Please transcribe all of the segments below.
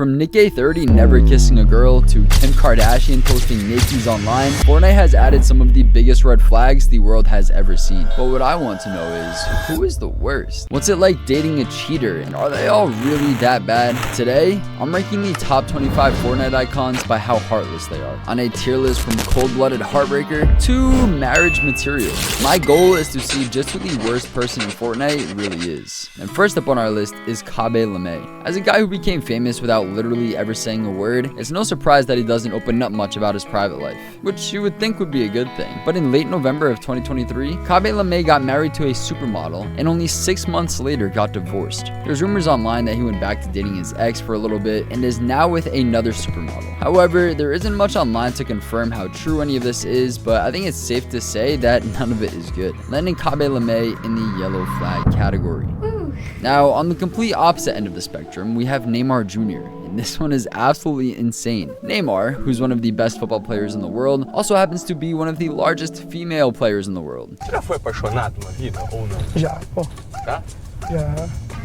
From Nikkei30 never kissing a girl to Kim Kardashian posting nakies online, Fortnite has added some of the biggest red flags the world has ever seen. But what I want to know is, who is the worst? What's it like dating a cheater, and are they all really that bad? Today, I'm ranking the top 25 Fortnite icons by how heartless they are, on a tier list from cold-blooded heartbreaker to marriage material. My goal is to see just who the worst person in Fortnite really is. And first up on our list is Khaby Lame. As a guy who became famous without literally ever saying a word, it's no surprise that he doesn't open up much about his private life, which you would think would be a good thing. But in late November of 2023, Khaby Lame got married to a supermodel and only 6 months later got divorced. There's rumors online that he went back to dating his ex for a little bit and is now with another supermodel. However, there isn't much online to confirm how true any of this is, but I think it's safe to say that none of it is good, landing Khaby Lame in the yellow flag category. Now, on the complete opposite end of the spectrum, we have Neymar Jr., and this one is absolutely insane. Neymar, who's one of the best football players in the world, also happens to be one of the largest female players in the world.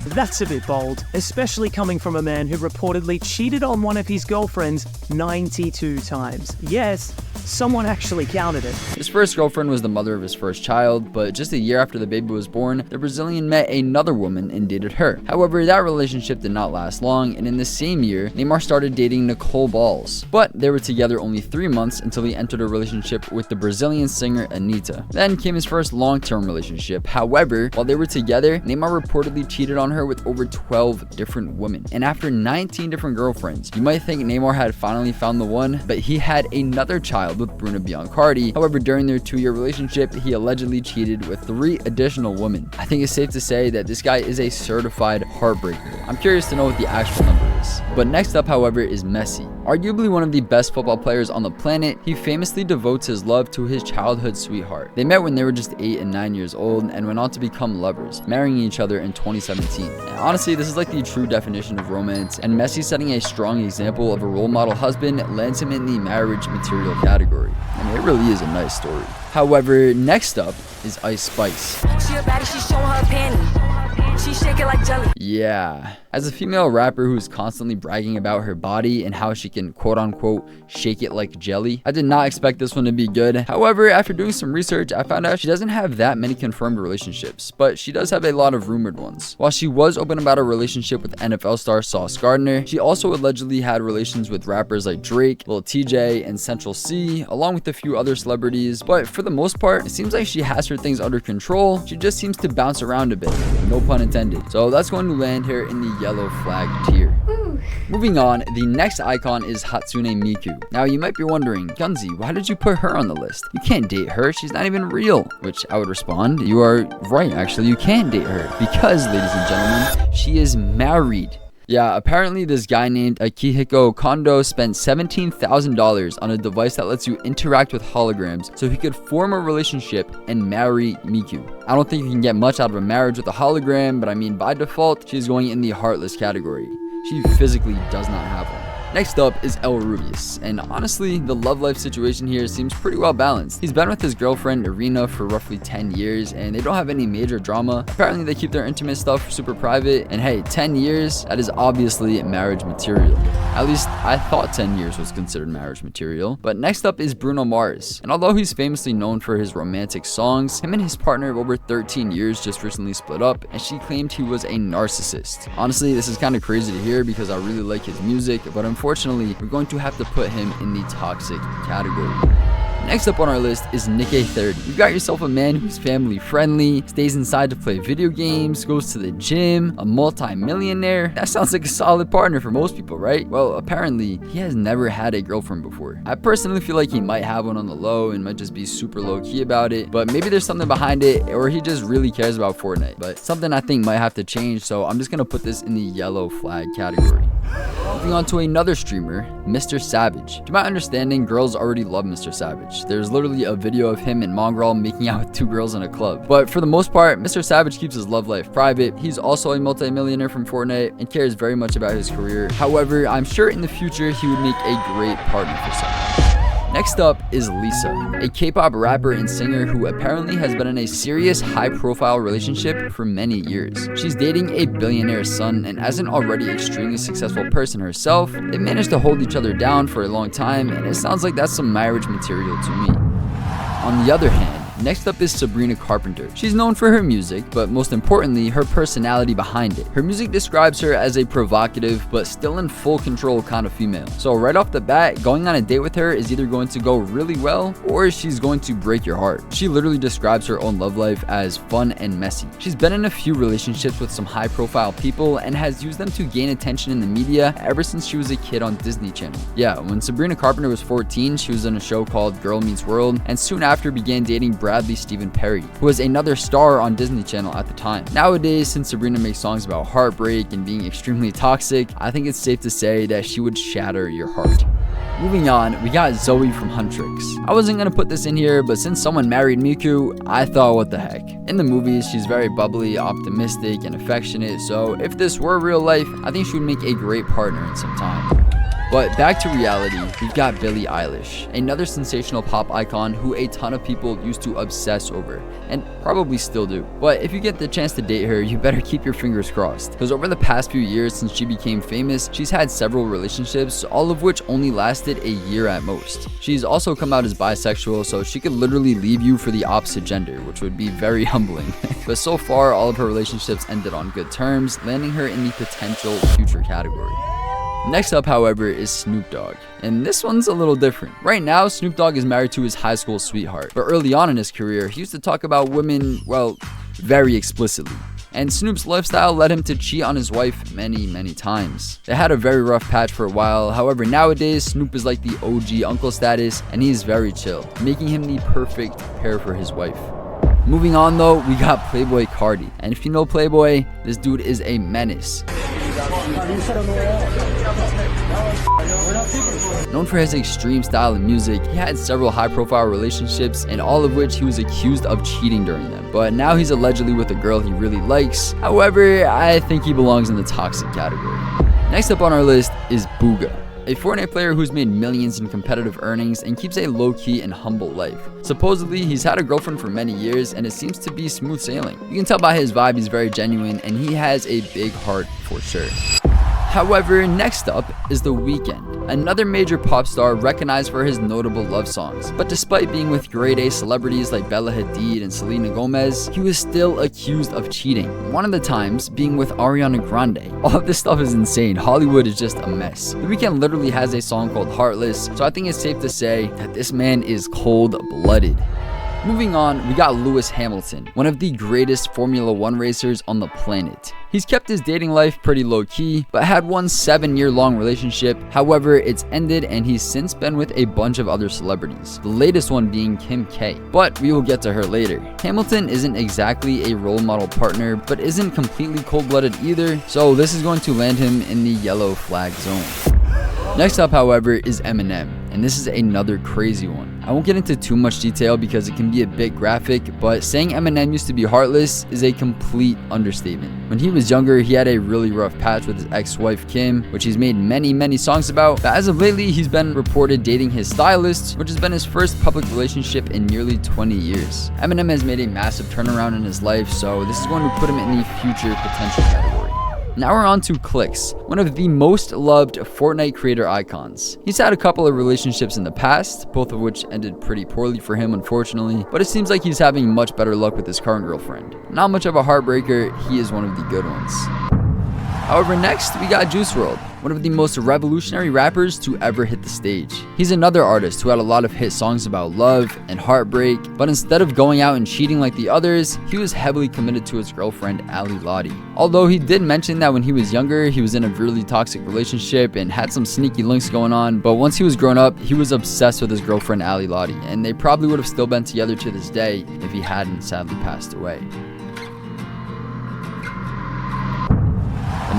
That's a bit bold, especially coming from a man who reportedly cheated on one of his girlfriends 92 times. Yes, someone actually counted it. His first girlfriend was the mother of his first child, but just a year after the baby was born, the Brazilian met another woman and dated her. However, that relationship did not last long, and in the same year, Neymar started dating Nicole Balls. But they were together only 3 months until he entered a relationship with the Brazilian singer Anitta. Then came his first long-term relationship. However, while they were together, Neymar reportedly cheated on her with over 12 different women. And after 19 different girlfriends, you might think Neymar had finally found the one, but he had another child with Bruno Carti. However, during their 2-year relationship, he allegedly cheated with 3 additional women. I think it's safe to say that this guy is a certified heartbreaker. I'm curious to know what the actual number is. But next up, however, is Messi. Arguably one of the best football players on the planet, he famously devotes his love to his childhood sweetheart. They met when they were just 8 and 9 years old and went on to become lovers, marrying each other in 2017. And honestly, this is like the true definition of romance, and Messi setting a strong example of a role model husband lands him in the marriage material category. I mean, it really is a nice story. However, next up is Ice Spice. She a baddie, she showing her panties. She shake it like jelly. Yeah. As a female rapper who's constantly bragging about her body and how she can quote-unquote shake it like jelly, I did not expect this one to be good. However, after doing some research, I found out she doesn't have that many confirmed relationships, but she does have a lot of rumored ones. While she was open about a relationship with NFL star Sauce Gardner, she also allegedly had relations with rappers like Drake, Lil TJ, and Central C, along with a few other celebrities. But for the most part, it seems like she has her things under control. She just seems to bounce around a bit, no pun intended. So that's going to land her in the yellow flag tier. Moving on, the next icon is Hatsune Mike. Now you might be wondering, GUNZY, why did you put her on the list? You can't date her, she's not even real. Which I would respond, you are right, actually, you can date her. Because, ladies and gentlemen, she is married. Yeah, apparently this guy named Akihiko Kondo spent $17,000 on a device that lets you interact with holograms so he could form a relationship and marry Miku. I don't think you can get much out of a marriage with a hologram, but I mean, by default, she's going in the heartless category. She physically does not have one. Next up is Rubius, and honestly, the love life situation here seems pretty well balanced. He's been with his girlfriend Irina for roughly 10 years, and they don't have any major drama. Apparently, they keep their intimate stuff super private, and hey, 10 years, that is obviously marriage material. At least, I thought 10 years was considered marriage material. But next up is Bruno Mars, and although he's famously known for his romantic songs, him and his partner of over 13 years just recently split up, and she claimed he was a narcissist. Honestly, this is kind of crazy to hear because I really like his music, but unfortunately, we're going to have to put him in the toxic category. Next up on our list is Nikkei30. You got yourself a man who's family friendly, stays inside to play video games, goes to the gym, a multi-millionaire. That sounds like a solid partner for most people, right? Well, apparently, he has never had a girlfriend before. I personally feel like he might have one on the low and might just be super low-key about it, but maybe there's something behind it, or he just really cares about Fortnite. But something I think might have to change, so I'm just gonna put this in the yellow flag category. Moving on to another streamer, Mr. Savage. To my understanding, girls already love Mr. Savage. There's literally a video of him and Mongrel making out with 2 girls in a club. But for the most part, Mr. Savage keeps his love life private. He's also a multi-millionaire from Fortnite and cares very much about his career. However, I'm sure in the future he would make a great partner for someone. Next up is Lisa, a K-pop rapper and singer who apparently has been in a serious high-profile relationship for many years. She's dating a billionaire's son, and as an already extremely successful person herself, they managed to hold each other down for a long time, and it sounds like that's some marriage material to me. On the other hand, next up is Sabrina Carpenter. She's known for her music, but most importantly, her personality behind it. Her music describes her as a provocative, but still in full control kind of female. So right off the bat, going on a date with her is either going to go really well, or she's going to break your heart. She literally describes her own love life as fun and messy. She's been in a few relationships with some high-profile people and has used them to gain attention in the media ever since she was a kid on Disney Channel. Yeah, when Sabrina Carpenter was 14, she was in a show called Girl Meets World, and soon after began dating Bradley Stephen Perry, who was another star on Disney Channel at the time. Nowadays, since Sabrina makes songs about heartbreak and being extremely toxic, I think it's safe to say that she would shatter your heart. Moving on, we got Zoey from Huntrix. I wasn't gonna put this in here, but since someone married Miku, I thought, what the heck. In the movies, she's very bubbly, optimistic, and affectionate, so if this were real life, I think she would make a great partner in some time. But back to reality, we've got Billie Eilish, another sensational pop icon who a ton of people used to obsess over, and probably still do. But if you get the chance to date her, you better keep your fingers crossed, because over the past few years since she became famous, she's had several relationships, all of which only lasted a year at most. She's also come out as bisexual, so she could literally leave you for the opposite gender, which would be very humbling. But so far, all of her relationships ended on good terms, landing her in the potential future category. Next up, however, is Snoop Dogg, and this one's a little different. Right now, Snoop Dogg is married to his high school sweetheart, but early on in his career, he used to talk about women, well, very explicitly. And Snoop's lifestyle led him to cheat on his wife many times. They had a very rough patch for a while, however nowadays Snoop is like the OG uncle status, and he's very chill, making him the perfect pair for his wife. Moving on though, we got Playboi Carti, and if you know Playboi, this dude is a menace. Known for his extreme style and music, he had several high-profile relationships, and all of which he was accused of cheating during them. But now he's allegedly with a girl he really likes. However, I think he belongs in the toxic category. Next up on our list is Bugha, a Fortnite player who's made millions in competitive earnings and keeps a low-key and humble life. Supposedly, he's had a girlfriend for many years, and it seems to be smooth sailing. You can tell by his vibe he's very genuine, and he has a big heart for sure. However, next up is The Weeknd, another major pop star recognized for his notable love songs. But despite being with grade A celebrities like Bella Hadid and Selena Gomez, he was still accused of cheating. One of the times being with Ariana Grande. All of this stuff is insane. Hollywood is just a mess. The Weeknd literally has a song called Heartless, so I think it's safe to say that this man is cold-blooded. Moving on, we got Lewis Hamilton, one of the greatest Formula 1 racers on the planet. He's kept his dating life pretty low-key, but had one 7-year-long relationship. However, it's ended and he's since been with a bunch of other celebrities, the latest one being Kim K, but we will get to her later. Hamilton isn't exactly a role model partner, but isn't completely cold-blooded either, so this is going to land him in the yellow flag zone. Next up, however, is Eminem, and this is another crazy one. I won't get into too much detail because it can be a bit graphic, but saying Eminem used to be heartless is a complete understatement. When he was younger, he had a really rough patch with his ex-wife Kim, which he's made many songs about, but as of lately, he's been reported dating his stylist, which has been his first public relationship in nearly 20 years. Eminem has made a massive turnaround in his life, so this is going to put him in the future potential category. Now we're on to Clix, one of the most loved Fortnite creator icons. He's had a couple of relationships in the past, both of which ended pretty poorly for him unfortunately, but it seems like he's having much better luck with his current girlfriend. Not much of a heartbreaker, he is one of the good ones. However, next we got Juice WRLD, one of the most revolutionary rappers to ever hit the stage. He's another artist who had a lot of hit songs about love and heartbreak, but instead of going out and cheating like the others, he was heavily committed to his girlfriend Ali Lottie. Although he did mention that when he was younger, he was in a really toxic relationship and had some sneaky links going on, but once he was grown up, he was obsessed with his girlfriend Ali Lottie, and they probably would have still been together to this day if he hadn't sadly passed away.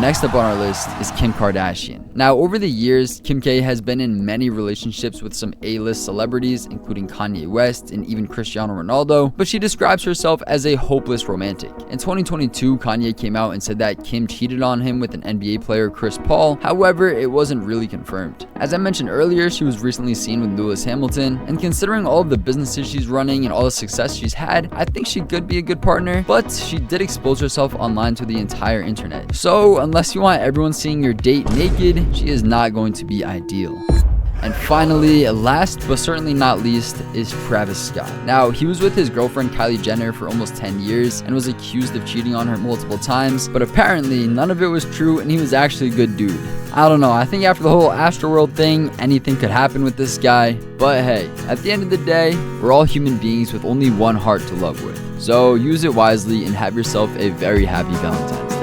Next up on our list is Kim Kardashian, Now, over the years, Kim K has been in many relationships with some A-list celebrities, including Kanye West and even Cristiano Ronaldo, but she describes herself as a hopeless romantic. In 2022, Kanye came out and said that Kim cheated on him with an NBA player, Chris Paul. However, it wasn't really confirmed. As I mentioned earlier, she was recently seen with Lewis Hamilton, and considering all of the businesses she's running and all the success she's had, I think she could be a good partner, but she did expose herself online to the entire internet. So, unless you want everyone seeing your date naked, she is not going to be ideal. And finally, last but certainly not least, is Travis Scott. Now, he was with his girlfriend Kylie Jenner for almost 10 years and was accused of cheating on her multiple times, but apparently none of it was true and he was actually a good dude. I don't know, I think after the whole Astroworld thing, anything could happen with this guy, but hey, at the end of the day, we're all human beings with only one heart to love with. So use it wisely and have yourself a very happy Valentine's Day.